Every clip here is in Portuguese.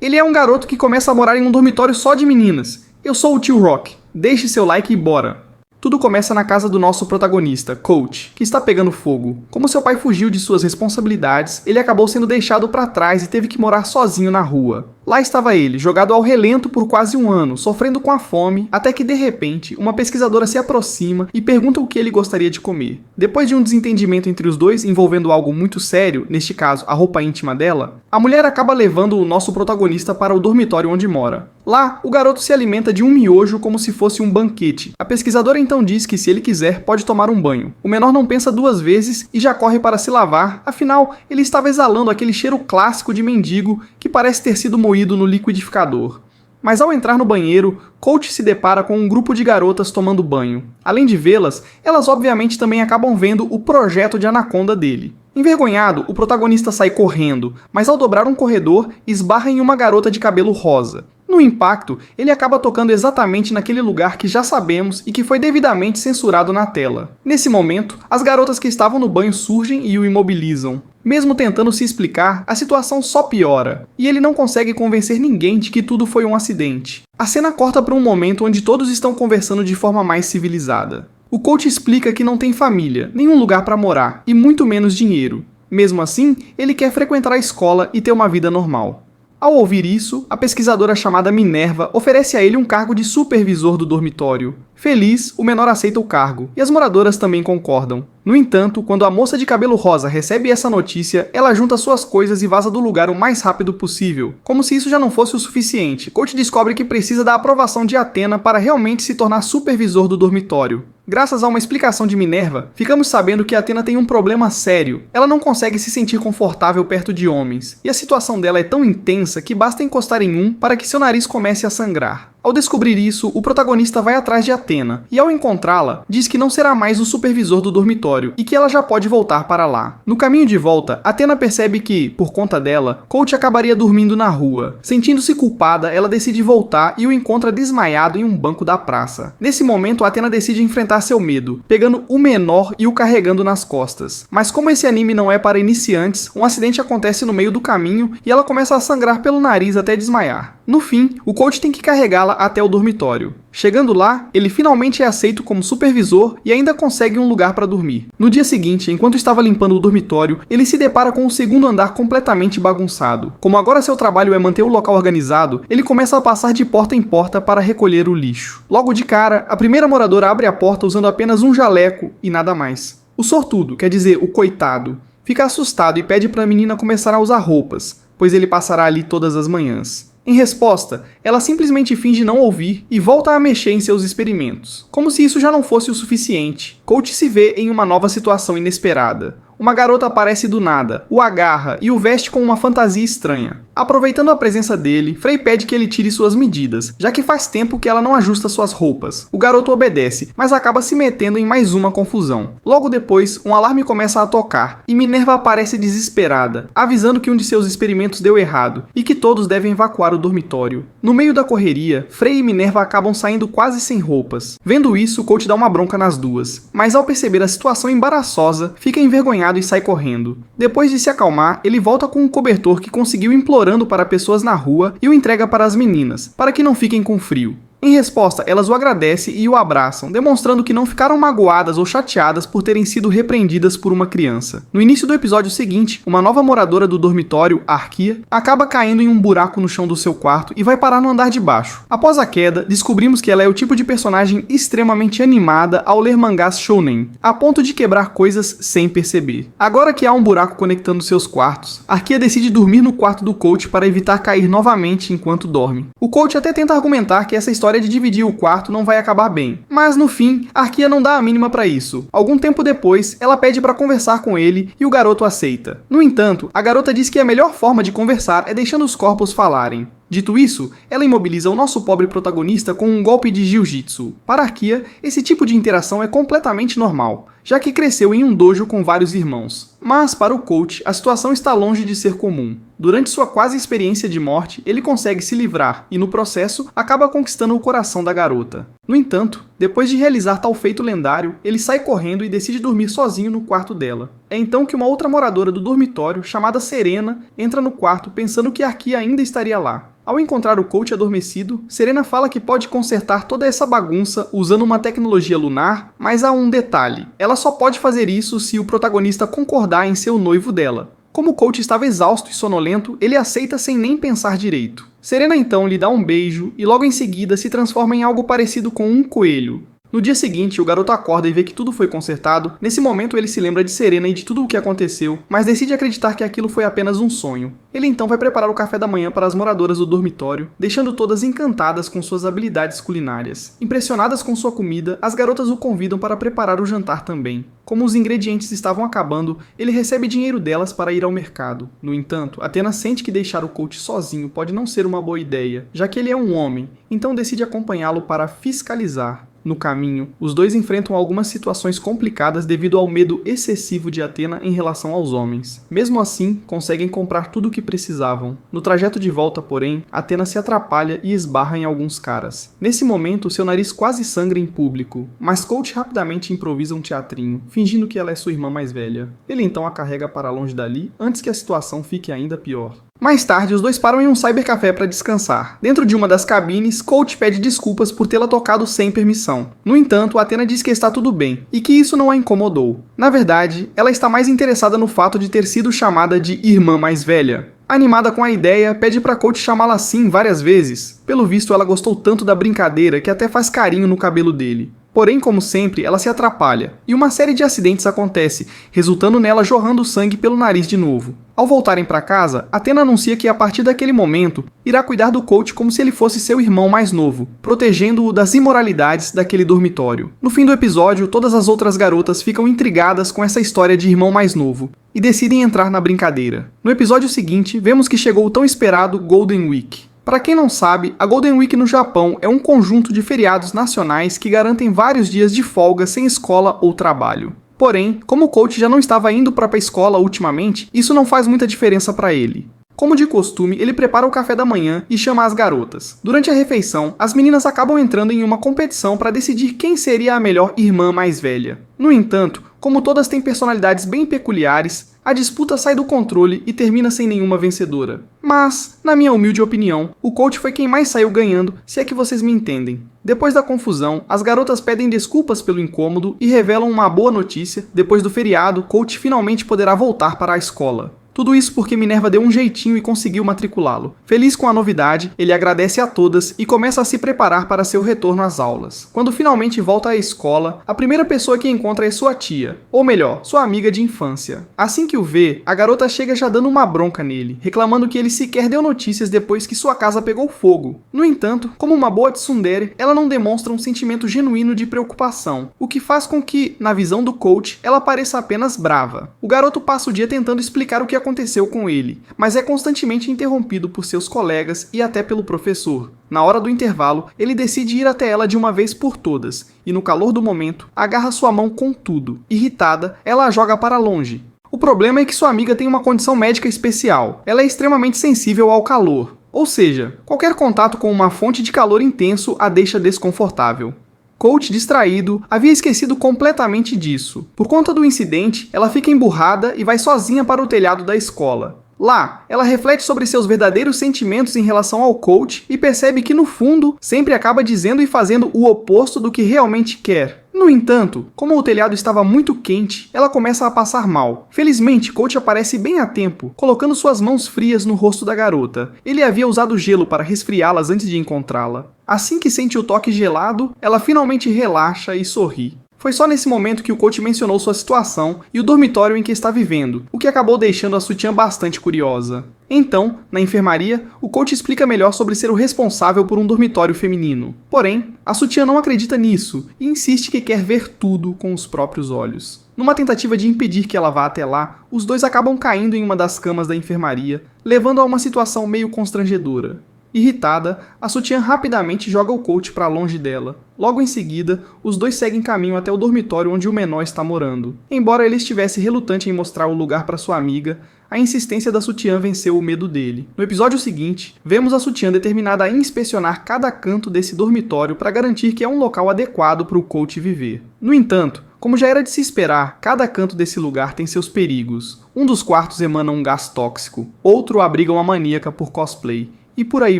Ele é um garoto que começa a morar em um dormitório só de meninas. Eu sou o Tio Rock. Deixe seu like e bora! Tudo começa na casa do nosso protagonista, Coach, que está pegando fogo. Como seu pai fugiu de suas responsabilidades, ele acabou sendo deixado para trás e teve que morar sozinho na rua. Lá estava ele, jogado ao relento por quase um ano, sofrendo com a fome, até que de repente, uma pesquisadora se aproxima e pergunta o que ele gostaria de comer. Depois de um desentendimento entre os dois envolvendo algo muito sério, neste caso a roupa íntima dela, a mulher acaba levando o nosso protagonista para o dormitório onde mora. Lá, o garoto se alimenta de um miojo como se fosse um banquete. A pesquisadora então diz que se ele quiser, pode tomar um banho. O menor não pensa duas vezes e já corre para se lavar, afinal, ele estava exalando aquele cheiro clássico de mendigo que parece ter sido moído no liquidificador. Mas ao entrar no banheiro, Coach se depara com um grupo de garotas tomando banho. Além de vê-las, elas obviamente também acabam vendo o projeto de anaconda dele. Envergonhado, o protagonista sai correndo, mas ao dobrar um corredor, esbarra em uma garota de cabelo rosa. No impacto, ele acaba tocando exatamente naquele lugar que já sabemos e que foi devidamente censurado na tela. Nesse momento, as garotas que estavam no banho surgem e o imobilizam. Mesmo tentando se explicar, a situação só piora, e ele não consegue convencer ninguém de que tudo foi um acidente. A cena corta para um momento onde todos estão conversando de forma mais civilizada. O coach explica que não tem família, nenhum lugar para morar, e muito menos dinheiro. Mesmo assim, ele quer frequentar a escola e ter uma vida normal. Ao ouvir isso, a pesquisadora chamada Minerva oferece a ele um cargo de supervisor do dormitório. Feliz, o menor aceita o cargo, e as moradoras também concordam. No entanto, quando a moça de cabelo rosa recebe essa notícia, ela junta suas coisas e vaza do lugar o mais rápido possível. Como se isso já não fosse o suficiente, Coach descobre que precisa da aprovação de Athena para realmente se tornar supervisor do dormitório. Graças a uma explicação de Minerva, ficamos sabendo que Athena tem um problema sério. Ela não consegue se sentir confortável perto de homens, e a situação dela é tão intensa que basta encostar em um para que seu nariz comece a sangrar. Ao descobrir isso, o protagonista vai atrás de Athena, e ao encontrá-la, diz que não será mais o supervisor do dormitório e que ela já pode voltar para lá. No caminho de volta, Athena percebe que, por conta dela, Coach acabaria dormindo na rua. Sentindo-se culpada, ela decide voltar e o encontra desmaiado em um banco da praça. Nesse momento, Athena decide enfrentar seu medo, pegando o menor e o carregando nas costas. Mas como esse anime não é para iniciantes, um acidente acontece no meio do caminho e ela começa a sangrar pelo nariz até desmaiar. No fim, o coach tem que carregá-la até o dormitório. Chegando lá, ele finalmente é aceito como supervisor e ainda consegue um lugar para dormir. No dia seguinte, enquanto estava limpando o dormitório, ele se depara com o segundo andar completamente bagunçado. Como agora seu trabalho é manter o local organizado, ele começa a passar de porta em porta para recolher o lixo. Logo de cara, a primeira moradora abre a porta usando apenas um jaleco e nada mais. O sortudo, quer dizer, o coitado, fica assustado e pede para a menina começar a usar roupas, pois ele passará ali todas as manhãs. Em resposta, ela simplesmente finge não ouvir e volta a mexer em seus experimentos. Como se isso já não fosse o suficiente, Coach se vê em uma nova situação inesperada. Uma garota aparece do nada, o agarra e o veste com uma fantasia estranha. Aproveitando a presença dele, Frey pede que ele tire suas medidas, já que faz tempo que ela não ajusta suas roupas. O garoto obedece, mas acaba se metendo em mais uma confusão. Logo depois, um alarme começa a tocar, e Minerva aparece desesperada, avisando que um de seus experimentos deu errado, e que todos devem evacuar o dormitório. No meio da correria, Frey e Minerva acabam saindo quase sem roupas. Vendo isso, Coach dá uma bronca nas duas, mas ao perceber a situação embaraçosa, fica envergonhado e sai correndo. Depois de se acalmar, ele volta com um cobertor que conseguiu implorando para pessoas na rua e o entrega para as meninas, para que não fiquem com frio. Em resposta, elas o agradecem e o abraçam, demonstrando que não ficaram magoadas ou chateadas por terem sido repreendidas por uma criança. No início do episódio seguinte, uma nova moradora do dormitório, Arquia, acaba caindo em um buraco no chão do seu quarto e vai parar no andar de baixo. Após a queda, descobrimos que ela é o tipo de personagem extremamente animada ao ler mangás shounen, a ponto de quebrar coisas sem perceber. Agora que há um buraco conectando seus quartos, Arquia decide dormir no quarto do coach para evitar cair novamente enquanto dorme. O coach até tenta argumentar que essa história de dividir o quarto não vai acabar bem, mas no fim, Arquia não dá a mínima para isso. Algum tempo depois, ela pede para conversar com ele e o garoto aceita. No entanto, a garota diz que a melhor forma de conversar é deixando os corpos falarem. Dito isso, ela imobiliza o nosso pobre protagonista com um golpe de jiu-jitsu. Para Arquia, esse tipo de interação é completamente normal, já que cresceu em um dojo com vários irmãos. Mas, para o coach, a situação está longe de ser comum. Durante sua quase experiência de morte, ele consegue se livrar e, no processo, acaba conquistando o coração da garota. No entanto, depois de realizar tal feito lendário, ele sai correndo e decide dormir sozinho no quarto dela. É então que uma outra moradora do dormitório, chamada Serena, entra no quarto pensando que Arquia ainda estaria lá. Ao encontrar o coach adormecido, Serena fala que pode consertar toda essa bagunça usando uma tecnologia lunar, mas há um detalhe: ela só pode fazer isso se o protagonista concordar em ser o noivo dela. Como o coach estava exausto e sonolento, ele aceita sem nem pensar direito. Serena então lhe dá um beijo e logo em seguida se transforma em algo parecido com um coelho. No dia seguinte, o garoto acorda e vê que tudo foi consertado. Nesse momento, ele se lembra de Serena e de tudo o que aconteceu, mas decide acreditar que aquilo foi apenas um sonho. Ele então vai preparar o café da manhã para as moradoras do dormitório, deixando todas encantadas com suas habilidades culinárias. Impressionadas com sua comida, as garotas o convidam para preparar o jantar também. Como os ingredientes estavam acabando, ele recebe dinheiro delas para ir ao mercado. No entanto, Athena sente que deixar o coach sozinho pode não ser uma boa ideia, já que ele é um homem, então decide acompanhá-lo para fiscalizar. No caminho, os dois enfrentam algumas situações complicadas devido ao medo excessivo de Athena em relação aos homens. Mesmo assim, conseguem comprar tudo o que precisavam. No trajeto de volta, porém, Athena se atrapalha e esbarra em alguns caras. Nesse momento, seu nariz quase sangra em público, mas Coach rapidamente improvisa um teatrinho, fingindo que ela é sua irmã mais velha. Ele então a carrega para longe dali, antes que a situação fique ainda pior. Mais tarde, os dois param em um cybercafé para descansar. Dentro de uma das cabines, Coach pede desculpas por tê-la tocado sem permissão. No entanto, Athena diz que está tudo bem, e que isso não a incomodou. Na verdade, ela está mais interessada no fato de ter sido chamada de irmã mais velha. Animada com a ideia, pede para Coach chamá-la assim várias vezes. Pelo visto, ela gostou tanto da brincadeira que até faz carinho no cabelo dele. Porém, como sempre, ela se atrapalha, e uma série de acidentes acontece, resultando nela jorrando sangue pelo nariz de novo. Ao voltarem para casa, Athena anuncia que a partir daquele momento, irá cuidar do coach como se ele fosse seu irmão mais novo, protegendo-o das imoralidades daquele dormitório. No fim do episódio, todas as outras garotas ficam intrigadas com essa história de irmão mais novo, e decidem entrar na brincadeira. No episódio seguinte, vemos que chegou o tão esperado Golden Week. Para quem não sabe, a Golden Week no Japão é um conjunto de feriados nacionais que garantem vários dias de folga sem escola ou trabalho. Porém, como o coach já não estava indo para a escola ultimamente, isso não faz muita diferença para ele. Como de costume, ele prepara o café da manhã e chama as garotas. Durante a refeição, as meninas acabam entrando em uma competição para decidir quem seria a melhor irmã mais velha. No entanto, como todas têm personalidades bem peculiares, a disputa sai do controle e termina sem nenhuma vencedora. Mas, na minha humilde opinião, o coach foi quem mais saiu ganhando, se é que vocês me entendem. Depois da confusão, as garotas pedem desculpas pelo incômodo e revelam uma boa notícia: depois do feriado, Coach finalmente poderá voltar para a escola. Tudo isso porque Minerva deu um jeitinho e conseguiu matriculá-lo. Feliz com a novidade, ele agradece a todas e começa a se preparar para seu retorno às aulas. Quando finalmente volta à escola, a primeira pessoa que encontra é sua tia, ou melhor, sua amiga de infância. Assim que o vê, a garota chega já dando uma bronca nele, reclamando que ele sequer deu notícias depois que sua casa pegou fogo. No entanto, como uma boa tsundere, ela não demonstra um sentimento genuíno de preocupação, o que faz com que, na visão do coach, ela pareça apenas brava. O garoto passa o dia tentando explicar o que aconteceu com ele, mas é constantemente interrompido por seus colegas e até pelo professor. Na hora do intervalo, ele decide ir até ela de uma vez por todas, e no calor do momento, agarra sua mão com tudo. Irritada, ela a joga para longe. O problema é que sua amiga tem uma condição médica especial. Ela é extremamente sensível ao calor, ou seja, qualquer contato com uma fonte de calor intenso a deixa desconfortável. Coach, distraído, havia esquecido completamente disso. Por conta do incidente, ela fica emburrada e vai sozinha para o telhado da escola. Lá, ela reflete sobre seus verdadeiros sentimentos em relação ao coach e percebe que, no fundo, sempre acaba dizendo e fazendo o oposto do que realmente quer. No entanto, como o telhado estava muito quente, ela começa a passar mal. Felizmente, Coach aparece bem a tempo, colocando suas mãos frias no rosto da garota. Ele havia usado gelo para resfriá-las antes de encontrá-la. Assim que sente o toque gelado, ela finalmente relaxa e sorri. Foi só nesse momento que o coach mencionou sua situação e o dormitório em que está vivendo, o que acabou deixando a sutiã bastante curiosa. Então, na enfermaria, o coach explica melhor sobre ser o responsável por um dormitório feminino. Porém, a sutiã não acredita nisso e insiste que quer ver tudo com os próprios olhos. Numa tentativa de impedir que ela vá até lá, os dois acabam caindo em uma das camas da enfermaria, levando a uma situação meio constrangedora. Irritada, a sutiã rapidamente joga o coach para longe dela. Logo em seguida, os dois seguem caminho até o dormitório onde o menor está morando. Embora ele estivesse relutante em mostrar o lugar para sua amiga, a insistência da sutiã venceu o medo dele. No episódio seguinte, vemos a sutiã determinada a inspecionar cada canto desse dormitório para garantir que é um local adequado para o coach viver. No entanto, como já era de se esperar, cada canto desse lugar tem seus perigos. Um dos quartos emana um gás tóxico, outro abriga uma maníaca por cosplay, e por aí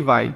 vai.